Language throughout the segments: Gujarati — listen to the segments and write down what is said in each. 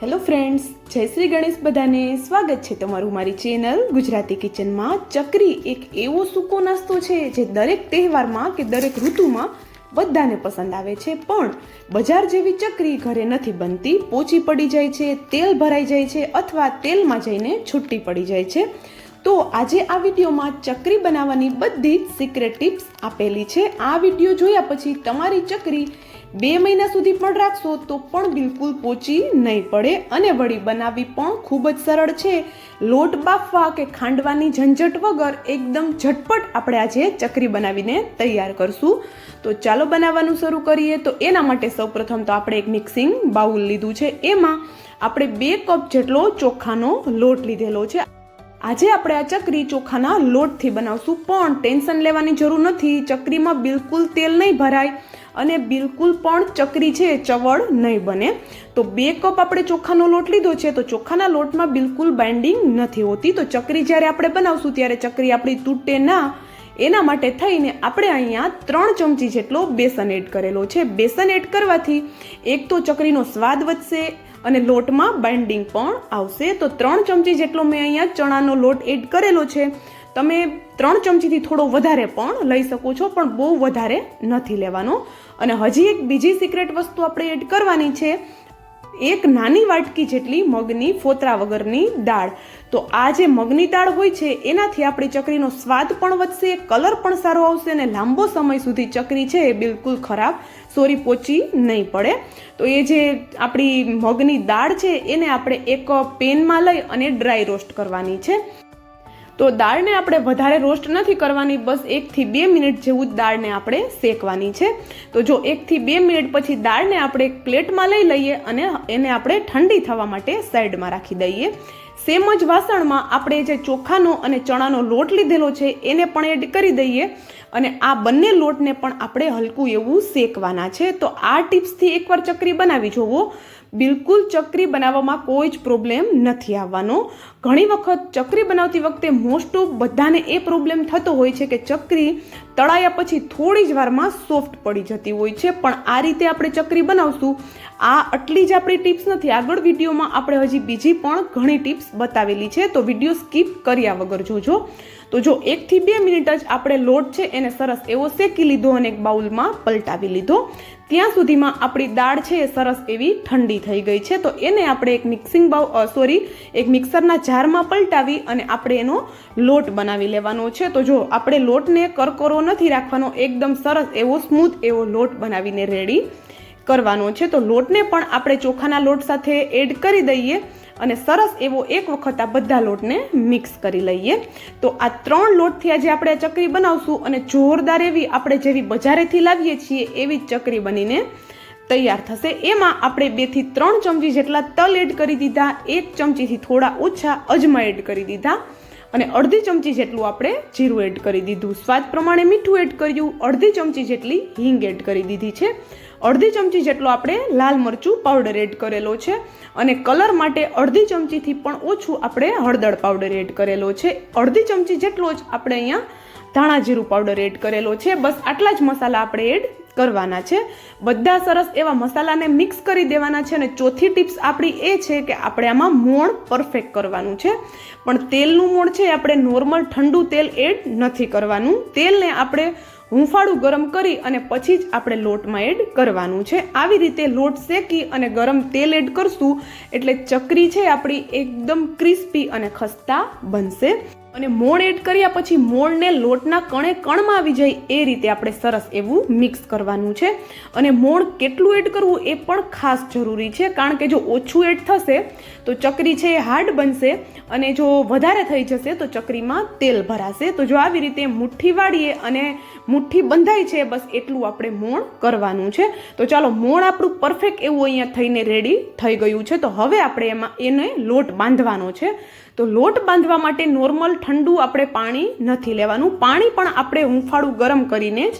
હેલો ફ્રેન્ડ્સ, જય શ્રી ગણેશ. બધાને સ્વાગત છે તમારું મારી ચેનલ ગુજરાતી કિચનમાં. ચકરી એક એવો સૂકો નાસ્તો છે જે દરેક તહેવારમાં કે દરેક ઋતુમાં બધાને પસંદ આવે છે, પણ બજાર જેવી ચકરી ઘરે નથી બનતી. પોચી પડી જાય છે, તેલ ભરાઈ જાય છે અથવા તેલમાં જઈને છૂટી પડી જાય છે. તો આજે આ વિડીયોમાં ચકરી બનાવવાની બધી જ સિક્રેટ ટિપ્સ આપેલી છે. આ વિડીયો જોયા પછી તમારી ચકરી 2 મહિના સુધી પણ રાખશો તો પણ બિલકુલ પોચી નહીં પડે, અને વળી બનાવવી પણ ખૂબ જ સરળ છે. લોટ બાફવા કે ખાંડવાની ઝંઝટ વગર એકદમ ઝટપટ આપણે આજે ચકરી બનાવીને તૈયાર કરશું. તો ચાલો બનાવવાનું શરૂ કરીએ. તો એના માટે સૌપ્રથમ તો આપણે એક મિક્સિંગ બાઉલ લીધું છે. એમાં આપણે 2 કપ જેટલો ચોખાનો લોટ લીધેલો છે. આજે આપણે આ ચકરી ચોખાના લોટથી બનાવશું, પણ ટેન્શન લેવાની જરૂર નથી. ચકરીમાં બિલકુલ તેલ નહીં ભરાય અને બિલકુલ પણ ચકરી છે ચવળ નહીં બને. તો 2 કપ આપણે ચોખાનો લોટ લીધો છે, તો ચોખાના લોટમાં બિલકુલ બાઇન્ડિંગ નથી હોતી. તો ચકરી જ્યારે આપણે બનાવશું ત્યારે ચકરી આપણી તૂટે ના, એના માટે થઈને આપણે અહીંયા 3 ચમચી જેટલો બેસન એડ કરેલો છે. બેસન એડ કરવાથી એક તો ચકરીનો સ્વાદ વધશે અને લોટમાં બાઇન્ડિંગ પણ આવશે. તો 3 ચમચી જેટલો મેં અહીંયા ચણાનો લોટ એડ કરેલો છે. તમે 3 ચમચીથી થોડો વધારે પણ લઈ શકો છો, પણ બહુ વધારે નથી લેવાનો. અને હજી એક બીજી સિક્રેટ વસ્તુ આપણે એડ કરવાની છે, 1 નાની વાટકી જેટલી મગની ફોતરા વગરની દાળ. તો આ જે મગની દાળ હોય છે એનાથી આપણી ચકરીનો સ્વાદ પણ વધશે, કલર પણ સારો આવશે અને લાંબો સમય સુધી ચકરી છે એ બિલકુલ પોચી નહીં પડે. તો એ જે આપણી મગની દાળ છે એને આપણે એક પેનમાં લઈ અને ડ્રાય રોસ્ટ કરવાની છે. તો દાળને આપણે વધારે રોસ્ટ નથી કરવાની, બસ 1 થી 2 મિનિટ જેવું જ દાળને આપણે શેકવાની છે. તો જો 1 થી 2 મિનિટ પછી દાળને આપણે એક પ્લેટમાં લઈ લઈએ અને એને આપણે ઠંડી થવા માટે સાઈડમાં રાખી દઈએ. સેમ જ વાસણમાં આપણે જે ચોખાનો અને ચણાનો લોટ લીધેલો છે એને પણ એડ કરી દઈએ અને આ બંને લોટને પણ આપણે હલકું એવું શેકવાના છે. તો આ ટિપ્સથી એકવાર ચકરી બનાવી જોવો, બિલકુલ ચકરી બનાવવામાં કોઈ જ પ્રોબ્લેમ નથી આવવાનો. ઘણી વખત ચકરી બનાવતી વખતે મોસ્ટ ઓફ બધાને એ પ્રોબ્લેમ થતો હોય છે કે ચકરી તળાયા પછી થોડી જ વારમાં સોફ્ટ પડી જતી હોય છે, પણ આ રીતે આપણે ચકરી બનાવશું. આ આટલી જ આપણી ટિપ્સ નથી, આગળ વિડીયોમાં આપણે હજી બીજી પણ ઘણી ટિપ્સ બતાવેલી છે, તો વિડીયો સ્કીપ કર્યા વગર જોજો. તો જો 1 થી 2 મિનિટ જ આપણે લોટ છે એને સરસ એવો શેકી લીધો અને એક બાઉલમાં પલટાવી લીધો. ત્યાં સુધીમાં આપણી દાળ છે એ સરસ એવી ઠંડી થઈ ગઈ છે. તો એને આપણે એક મિક્સરના જારમાં પલટાવી અને આપણે એનો લોટ બનાવી લેવાનો છે. તો જો આપણે લોટને કરકરો નથી રાખવાનો, એકદમ સરસ એવો સ્મૂથ એવો લોટ બનાવીને રેડી કરવાનો છે. તો લોટને પણ આપણે ચોખાના લોટ સાથે એડ કરી દઈએ અને સરસ એવો એક વખત આ બધા લોટને મિક્સ કરી લઈએ. તો આ 3 લોટથી આજે આપણે આ ચકરી બનાવશું અને જોરદાર એવી આપણે જેવી બજારેથી લાવીએ છીએ એવી જ ચકરી બનીને તૈયાર થશે. એમાં આપણે 2 થી 3 ચમચી જેટલા તલ એડ કરી દીધા, 1 ચમચીથી થોડા ઓછા અજમા એડ કરી દીધા અને 1/2 ચમચી જેટલું આપણે જીરું એડ કરી દીધું. સ્વાદ પ્રમાણે મીઠું એડ કર્યું, 1/2 ચમચી જેટલી હિંગ એડ કરી દીધી છે, 1/2 ચમચી જેટલો આપણે લાલ મરચું પાવડર એડ કરેલો છે અને કલર માટે 1/2 ચમચીથી પણ ઓછું આપણે હળદર પાવડર એડ કરેલો છે. 1/2 ચમચી જેટલો જ આપણે અહીંયા ધાણા જીરું પાવડર એડ કરેલો છે. બસ આટલા જ મસાલા આપણે એડ કરવાના છે. બધા સરસ એવા મસાલાને મિક્સ કરી દેવાના છે. અને ચોથી ટિપ્સ આપણી એ છે કે આપણે આમાં મોણ પરફેક્ટ કરવાનું છે, પણ તેલનું મોણ છે આપણે નોર્મલ ઠંડુ તેલ એડ નથી કરવાનું. તેલને આપણે હુંફાળું ગરમ કરી અને પછી જ આપણે લોટમાં એડ કરવાનું છે. આવી રીતે લોટ શેકી અને ગરમ તેલ એડ કરશું એટલે ચકરી છે આપણી એકદમ ક્રિસ્પી અને ખસ્તા બનશે. અને મોણ એડ કર્યા પછી મોણને લોટના કણે કણમાં આવી જાય એ રીતે આપણે સરસ એવું મિક્સ કરવાનું છે. અને મોણ કેટલું એડ કરવું એ પણ ખાસ જરૂરી છે, કારણ કે જો ઓછું એડ થશે તો ચકરી છે એ હાર્ડ બનશે અને જો વધારે થઈ જશે તો ચકરીમાં તેલ ભરાશે. તો જો આવી રીતે મુઠ્ઠી વાળીએ અને મુઠ્ઠી બંધાય છે બસ એટલું આપણે મોણ કરવાનું છે. તો ચાલો, મોણ આપણું પરફેક્ટ એવું અહીંયા થઈને રેડી થઈ ગયું છે. તો હવે આપણે એને લોટ બાંધવાનો છે. તો લોટ બાંધવા માટે નોર્મલ ઠંડુ આપણે પાણી નથી લેવાનું, પાણી પણ આપણે હુંફાળું ગરમ કરીને જ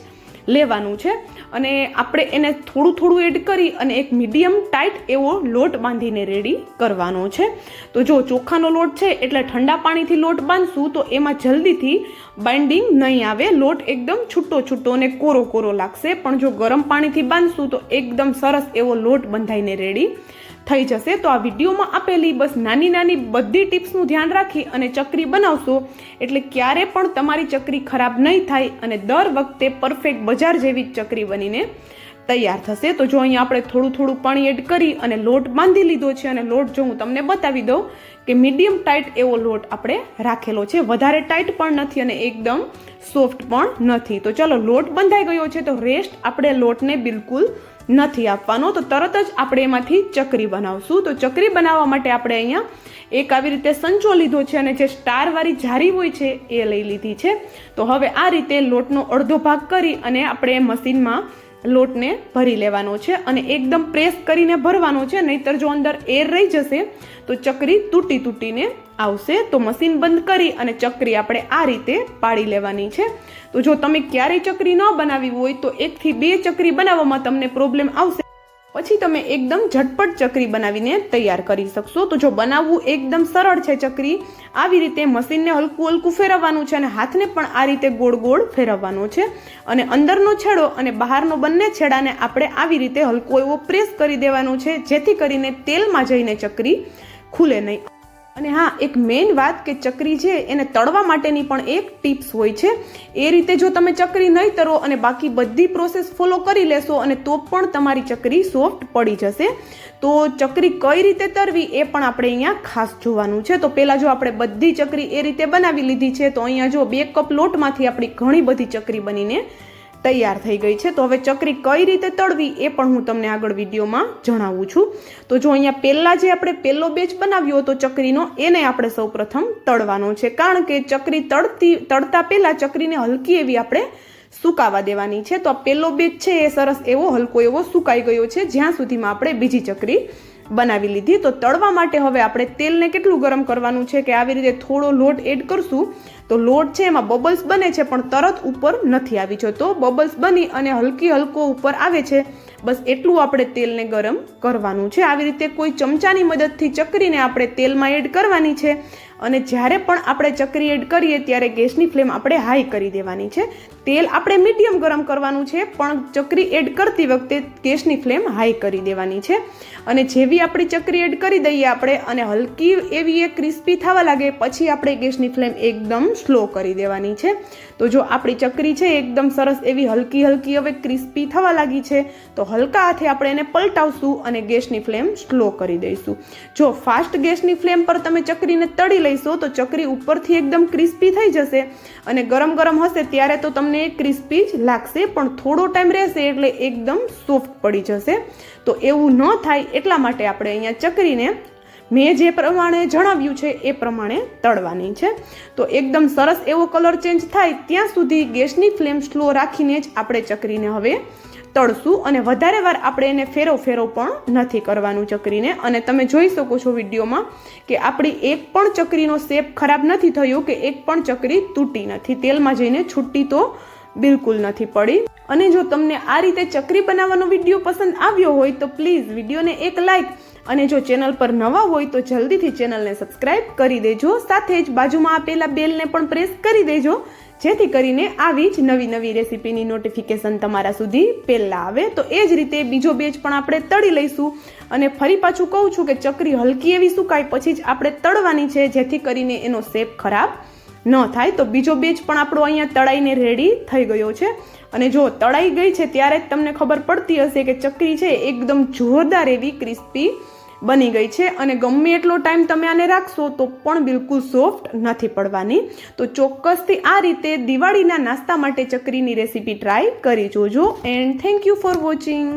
લેવાનું છે. અને આપણે એને થોડું થોડું એડ કરી અને એક મીડિયમ ટાઈટ એવો લોટ બાંધીને રેડી કરવાનો છે. તો જો ચોખાનો લોટ છે એટલે ઠંડા પાણીથી લોટ બાંધશું તો એમાં જલ્દીથી બાઇન્ડિંગ નહીં આવે, લોટ એકદમ છૂટો અને કોરો લાગશે. પણ જો ગરમ પાણીથી બાંધશું તો એકદમ સરસ એવો લોટ બંધાઈને રેડી થઈ જશે. તો આ વિડીયોમાં આપેલી બસ નાની નાની બધી ટિપ્સનું ધ્યાન રાખી અને ચકરી બનાવશો એટલે ક્યારે પણ તમારી ચકરી ખરાબ નહીં થાય અને દર વખતે પરફેક્ટ બજાર જેવી જ ચકરી બનીને તૈયાર થશે. તો જો અહીંયા આપણે થોડું થોડું પાણી એડ કરી અને લોટ બાંધી લીધો છે અને લોટ જો હું તમને બતાવી દઉં કે મીડિયમ ટાઈટ એવો લોટ આપણે રાખેલો છે, વધારે ટાઈટ પણ નથી અને એકદમ સોફ્ટ પણ નથી. તો ચલો લોટ બંધાઈ ગયો છે તો રેસ્ટ આપણે લોટને બિલકુલ નથી આપવાનો. તો તરત જ આપણે એમાંથી ચકરી બનાવશું. તો ચકરી બનાવવા માટે આપણે અહીંયા એક આવી રીતે સંચો લીધો છે અને જે સ્ટારવાળી જારી હોય છે એ લઈ લીધી છે. તો હવે આ રીતે લોટનો અડધો ભાગ કરી અને આપણે મશીનમાં લોટને ભરી લેવાનો છે અને એકદમ પ્રેસ કરીને ભરવાનો છે, નહીતર જો અંદર એર રહી જશે તો ચકરી તૂટીને આવશે. તો મશીન બંધ કરી અને ચકરી આપણે આ રીતે પાડી લેવાની છે. તો જો તમે ક્યારેય ચકરી ન બનાવી હોય તો 1 થી 2 ચકરી બનાવવામાં તમને પ્રોબ્લેમ આવશે, પછી તમે એકદમ ઝટપટ ચકરી બનાવીને તૈયાર કરી શકશો. તો જો બનાવવું એકદમ સરળ છે ચકરી, આવી રીતે મશીનને હલકું હલકું ફેરવવાનું છે અને હાથને પણ આ રીતે ગોળ ગોળ ફેરવવાનો છે અને અંદરનો છેડો અને બહારનો બંને છેડાને આપણે આવી રીતે હલકો એવો પ્રેસ કરી દેવાનો છે, જેથી કરીને તેલમાં જઈને ચકરી ખુલે નહીં. અને હા, એક મેઇન વાત કે ચકરી છે એને તળવા માટેની પણ એક ટિપ્સ હોય છે. એ રીતે જો તમે ચકરી નહીં તરો અને બાકી બધી પ્રોસેસ ફોલો કરી લેશો અને તો પણ તમારી ચકરી સોફ્ટ પડી જશે. તો ચકરી કઈ રીતે તરવી એ પણ આપણે અહીંયા ખાસ જોવાનું છે. તો પહેલાં જો આપણે બધી ચકરી એ રીતે બનાવી લીધી છે તો અહીંયા જો 2 કપ લોટમાંથી આપણી ઘણી બધી ચકરી બનીને તૈયાર થઈ ગઈ છે. તો હવે ચકરી કઈ રીતે તળવી એ પણ હું તમને આગળ વિડીયોમાં જણાવું છું. તો જો અહીંયા પહેલાં જે આપણે પહેલો બેચ બનાવ્યો હતો ચકરીનો, એને આપણે સૌપ્રથમ તળવાનો છે, કારણ કે ચકરી તળતા પહેલાં ચકરીને હલકી એવી આપણે સુકાવા દેવાની છે. તો આ પહેલો બેચ છે એ સરસ એવો હલકો એવો સુકાઈ ગયો છે, જ્યાં સુધીમાં આપણે બીજી ચકરી બનાવી લીધી. તો તળવા માટે હવે આપણે તેલને કેટલું ગરમ કરવાનું છે કે આવી રીતે થોડો લોટ એડ કરશું તો લોટ છે એમાં બબલ્સ બને છે પણ તરત ઉપર નથી આવી જતો. બબલ્સ બની અને હલકો ઉપર આવે છે, બસ એટલું આપણે તેલને ગરમ કરવાનું છે. આવી રીતે કોઈ ચમચાની મદદથી ચકરીને આપણે તેલમાં એડ કરવાની છે અને જ્યારે પણ આપણે ચકરી એડ કરીએ ત્યારે ગેસની ફ્લેમ આપણે હાઈ કરી દેવાની છે. તેલ આપણે મીડિયમ ગરમ કરવાનું છે પણ ચકરી એડ કરતી વખતે ગેસની ફ્લેમ હાઈ કરી દેવાની છે. અને જેવી આપણી ચકરી એડ કરી દઈએ આપણે અને હલકી એવી એ ક્રિસ્પી થવા લાગે પછી આપણે ગેસની ફ્લેમ એકદમ સ્લો કરી દેવાની છે. તો જો આપણી ચકરી છે એકદમ સરસ એવી હલકી હવે ક્રિસ્પી થવા લાગી છે તો હલકા હાથે આપણે એને પલટાવશું અને ગેસની ફ્લેમ સ્લો કરી દઈશું. જો ફાસ્ટ ગેસની ફ્લેમ પર તમે ચકરીને તળી લઈશો તો ચકરી ઉપરથી એકદમ ક્રિસ્પી થઈ જશે અને ગરમ હશે ત્યારે તો તમને ક્રિસ્પી જ લાગશે, પણ થોડો ટાઈમ રહેશે એટલે એકદમ સોફ્ટ પડી જશે. તો એવું ન થાય એટલા માટે આપણે અહીંયા ચકરીને મેં જે પ્રમાણે જણાવ્યું છે એ પ્રમાણે તળવાની છે. તો એકદમ સરસ એવો કલર ચેન્જ થાય ત્યાં સુધી ગેસની ફ્લેમ સ્લો રાખીને જ આપણે ચકરીને હવે તળશું અને વધારે વાર આપણે એને ફેરવ પણ નથી કરવાનું ચકરીને. અને તમે જોઈ શકો છો વિડીયોમાં કે આપણી એક પણ ચકરીનો શેપ ખરાબ નથી થયો કે એક પણ ચકરી તૂટી નથી, તેલમાં જઈને છૂટી તો બિલકુલ નથી પડી. અને જો તમને આ રીતે ચકરી બનાવવાનો વિડીયો પસંદ આવ્યો હોય તો પ્લીઝ વિડીયોને એક લાઈક અને જો ચેનલ પર નવા હોય તો જલ્દીથી ચેનલને સબસ્ક્રાઇબ કરી દેજો. સાથે જ બાજુમાં આપેલા બેલને પણ પ્રેસ કરી દેજો, જેથી કરીને આવી જ નવી રેસીપીની નોટિફિકેશન તમારા સુધી પહેલાં આવે. તો એ જ રીતે બીજો બેચ પણ આપણે તળી લઈશું અને ફરી પાછું કહું છું કે ચકરી હલકી એવી સુકાય પછી જ આપણે તળવાની છે, જેથી કરીને એનો શેપ ખરાબ ન થાય. તો બીજો બેચ પણ આપણો અહીંયા તળાઈને રેડી થઈ ગયો છે અને જો તળાઈ ગઈ છે ત્યારે જ તમને ખબર પડતી હશે કે ચકરી છે એકદમ જોરદાર એવી ક્રિસ્પી બની ગઈ છે અને ગમે એટલો ટાઈમ તમે આને રાખશો તો પણ બિલકુલ સોફ્ટ નથી પડવાની. તો ચોક્કસથી આ રીતે દિવાળીના નાસ્તા માટે ચકરીની રેસીપી ટ્રાય કરી જોજો. And thank you for watching.